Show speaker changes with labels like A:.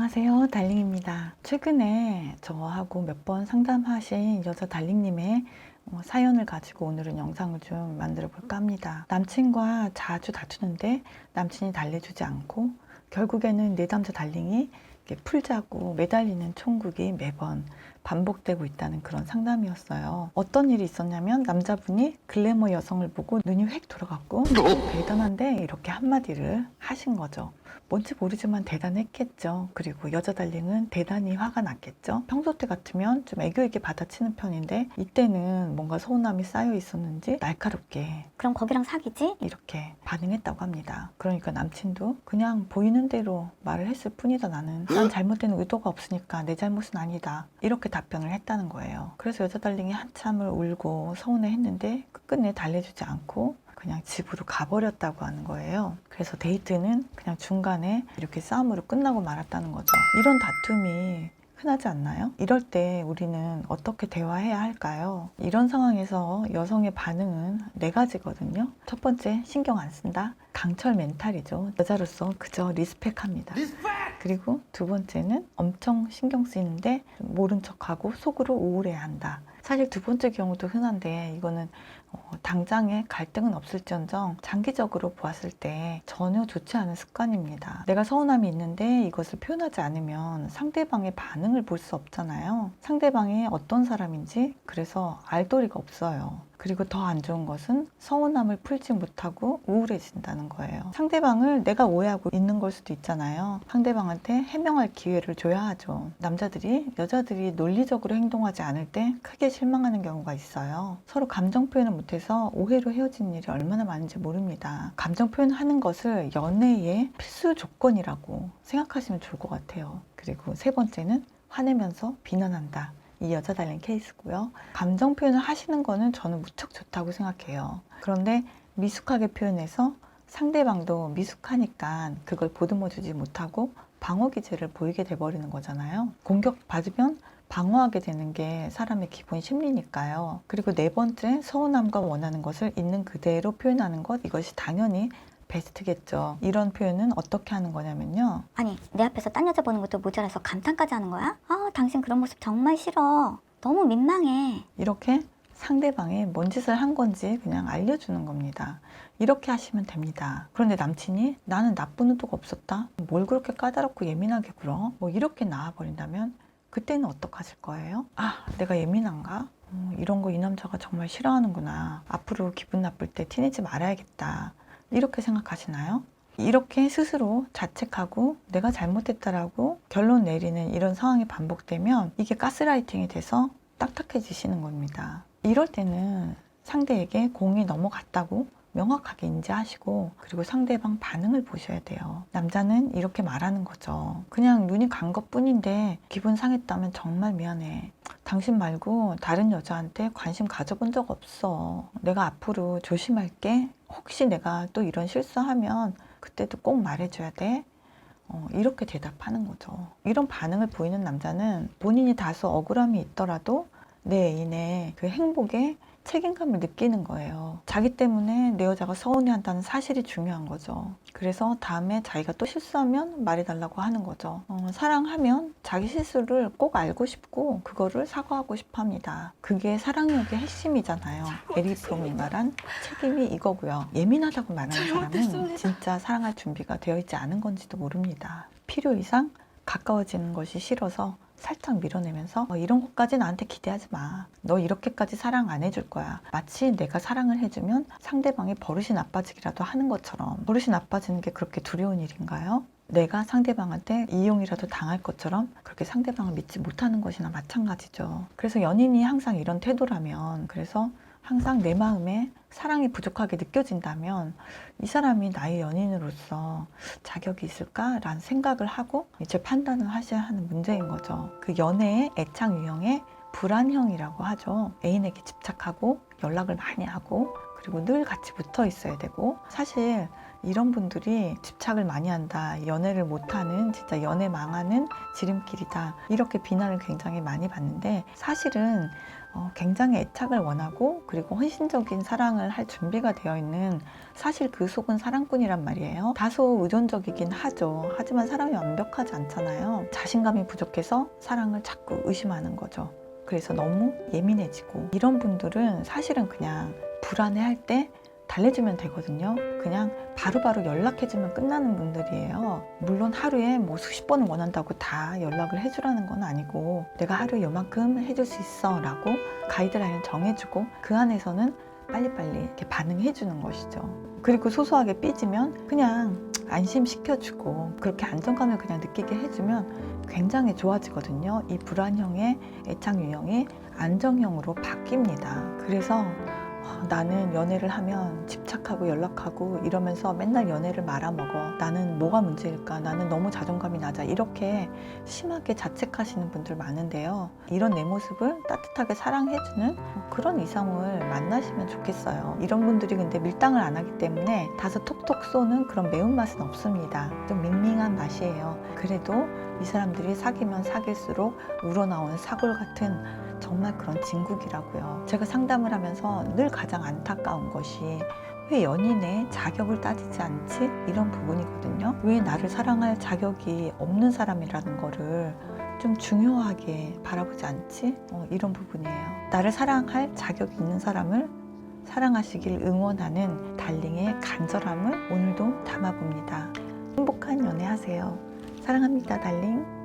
A: 안녕하세요, 달링입니다. 최근에 저하고 몇 번 상담하신 여자 달링님의 사연을 가지고 오늘은 영상을 좀 만들어 볼까 합니다. 남친과 자주 다투는데 남친이 달래주지 않고 결국에는 내담자 달링이 이렇게 풀자고 매달리는 총국이 매번 반복되고 있다는 그런 상담이었어요. 어떤 일이 있었냐면 남자분이 글래머 여성을 보고 눈이 획 돌아갔고 대단한데 이렇게 한마디를 하신 거죠. 뭔지 모르지만 대단했겠죠. 그리고 여자 달링은 대단히 화가 났겠죠. 평소 때 같으면 좀 애교 있게 받아치는 편인데 이때는 뭔가 서운함이 쌓여 있었는지 날카롭게
B: 그럼 거기랑 사귀지?
A: 이렇게 반응했다고 합니다. 그러니까 남친도 그냥 보이는 대로 말을 했을 뿐이다. 난 잘못된 의도가 없으니까 내 잘못은 아니다. 이렇게 답변을 했다는 거예요. 그래서 여자 달링이 한참을 울고 서운해했는데 끝끝내 달래주지 않고 그냥 집으로 가버렸다고 하는 거예요. 그래서 데이트는 그냥 중간에 이렇게 싸움으로 끝나고 말았다는 거죠. 이런 다툼이 흔하지 않나요? 이럴 때 우리는 어떻게 대화해야 할까요? 이런 상황에서 여성의 반응은 네 가지거든요. 첫 번째, 신경 안 쓴다. 강철 멘탈이죠. 여자로서 그저 리스펙합니다. 그리고 두 번째는 엄청 신경 쓰이는데 모른 척하고 속으로 우울해한다. 사실 두 번째 경우도 흔한데 이거는 당장에 갈등은 없을지언정 장기적으로 보았을 때 전혀 좋지 않은 습관입니다. 내가 서운함이 있는데 이것을 표현하지 않으면 상대방의 반응을 볼 수 없잖아요. 상대방이 어떤 사람인지 그래서 알 도리가 없어요. 그리고 더 안 좋은 것은 서운함을 풀지 못하고 우울해진다는 거예요. 상대방을 내가 오해하고 있는 걸 수도 있잖아요. 상대방한테 해명할 기회를 줘야 하죠. 남자들이 여자들이 논리적으로 행동하지 않을 때 크게 실망하는 경우가 있어요. 서로 감정 표현을 못해서 오해로 헤어진 일이 얼마나 많은지 모릅니다. 감정 표현하는 것을 연애의 필수 조건이라고 생각하시면 좋을 것 같아요. 그리고 세 번째는 화내면서 비난한다. 이 여자 달린 케이스고요. 감정 표현을 하시는 거는 저는 무척 좋다고 생각해요. 그런데 미숙하게 표현해서 상대방도 미숙하니까 그걸 보듬어 주지 못하고 방어 기제를 보이게 돼버리는 거잖아요. 공격받으면 방어하게 되는 게 사람의 기본 심리니까요. 그리고 네 번째, 서운함과 원하는 것을 있는 그대로 표현하는 것, 이것이 당연히 베스트겠죠. 이런 표현은 어떻게 하는 거냐면요.
B: 아니, 내 앞에서 딴 여자 보는 것도 모자라서 감탄까지 하는 거야? 아, 당신 그런 모습 정말 싫어. 너무 민망해.
A: 이렇게 상대방이 뭔 짓을 한 건지 그냥 알려주는 겁니다. 이렇게 하시면 됩니다. 그런데 남친이 나는 나쁜 의도가 없었다. 뭘 그렇게 까다롭고 예민하게 굴어? 뭐 이렇게 나와버린다면 그때는 어떡하실 거예요? 아, 내가 예민한가? 이런 거 이 남자가 정말 싫어하는구나. 앞으로 기분 나쁠 때 티내지 말아야겠다. 이렇게 생각하시나요? 이렇게 스스로 자책하고 내가 잘못했다라고 결론 내리는 이런 상황이 반복되면 이게 가스라이팅이 돼서 딱딱해지시는 겁니다. 이럴 때는 상대에게 공이 넘어갔다고 명확하게 인지하시고 그리고 상대방 반응을 보셔야 돼요. 남자는 이렇게 말하는 거죠. 그냥 눈이 간 것뿐인데 기분 상했다면 정말 미안해. 당신 말고 다른 여자한테 관심 가져본 적 없어. 내가 앞으로 조심할게. 혹시 내가 또 이런 실수하면 그때도 꼭 말해줘야 돼. 이렇게 대답하는 거죠. 이런 반응을 보이는 남자는 본인이 다소 억울함이 있더라도 내 애인의 그 행복에 책임감을 느끼는 거예요. 자기 때문에 내 여자가 서운해한다는 사실이 중요한 거죠. 그래서 다음에 자기가 또 실수하면 말해달라고 하는 거죠. 사랑하면 자기 실수를 꼭 알고 싶고 그거를 사과하고 싶어 합니다. 그게 사랑력의 핵심이잖아요. 에릭 프롬이 말한 책임이 이거고요. 예민하다고 말하는 사람은 진짜 사랑할 준비가 되어 있지 않은 건지도 모릅니다. 필요 이상 가까워지는 것이 싫어서 살짝 밀어내면서 이런 것까지 나한테 기대하지 마. 너 이렇게까지 사랑 안 해줄 거야. 마치 내가 사랑을 해주면 상대방이 버릇이 나빠지기라도 하는 것처럼. 버릇이 나빠지는 게 그렇게 두려운 일인가요? 내가 상대방한테 이용이라도 당할 것처럼 그렇게 상대방을 믿지 못하는 것이나 마찬가지죠. 그래서 연인이 항상 이런 태도라면, 그래서 항상 내 마음에 사랑이 부족하게 느껴진다면 이 사람이 나의 연인으로서 자격이 있을까라는 생각을 하고 이제 판단을 하셔야 하는 문제인 거죠. 그 연애의 애착 유형의 불안형이라고 하죠. 애인에게 집착하고 연락을 많이 하고 그리고 늘 같이 붙어 있어야 되고, 사실 이런 분들이 집착을 많이 한다, 연애를 못하는, 진짜 연애 망하는 지름길이다, 이렇게 비난을 굉장히 많이 받는데, 사실은 굉장히 애착을 원하고 그리고 헌신적인 사랑을 할 준비가 되어 있는, 사실 그 속은 사랑꾼이란 말이에요. 다소 의존적이긴 하죠. 하지만 사랑이 완벽하지 않잖아요. 자신감이 부족해서 사랑을 자꾸 의심하는 거죠. 그래서 너무 예민해지고, 이런 분들은 사실은 그냥 불안해할 때 달래주면 되거든요. 그냥 바로바로 연락해주면 끝나는 분들이에요. 물론 하루에 뭐 수십 번을 원한다고 다 연락을 해주라는 건 아니고, 내가 하루에 요만큼 해줄 수 있어 라고 가이드라인을 정해주고 그 안에서는 빨리빨리 이렇게 반응해주는 것이죠. 그리고 소소하게 삐지면 그냥 안심시켜주고 그렇게 안정감을 그냥 느끼게 해주면 굉장히 좋아지거든요. 이 불안형의 애착 유형이 안정형으로 바뀝니다. 그래서 나는 연애를 하면 집착하고 연락하고 이러면서 맨날 연애를 말아먹어, 나는 뭐가 문제일까, 나는 너무 자존감이 낮아, 이렇게 심하게 자책하시는 분들 많은데요. 이런 내 모습을 따뜻하게 사랑해주는 그런 이성을 만나시면 좋겠어요. 이런 분들이 근데 밀당을 안 하기 때문에 다소 톡톡 쏘는 그런 매운맛은 없습니다. 좀 밍밍한 맛이에요. 그래도 이 사람들이 사귀면 사귈수록 우러나오는 사골 같은 정말 그런 진국이라고요. 제가 상담을 하면서 늘 가장 안타까운 것이, 왜 연인의 자격을 따지지 않지? 이런 부분이거든요. 왜 나를 사랑할 자격이 없는 사람이라는 거를 좀 중요하게 바라보지 않지? 이런 부분이에요. 나를 사랑할 자격이 있는 사람을 사랑하시길 응원하는 달링의 간절함을 오늘도 담아봅니다. 행복한 연애하세요. 사랑합니다, 달링.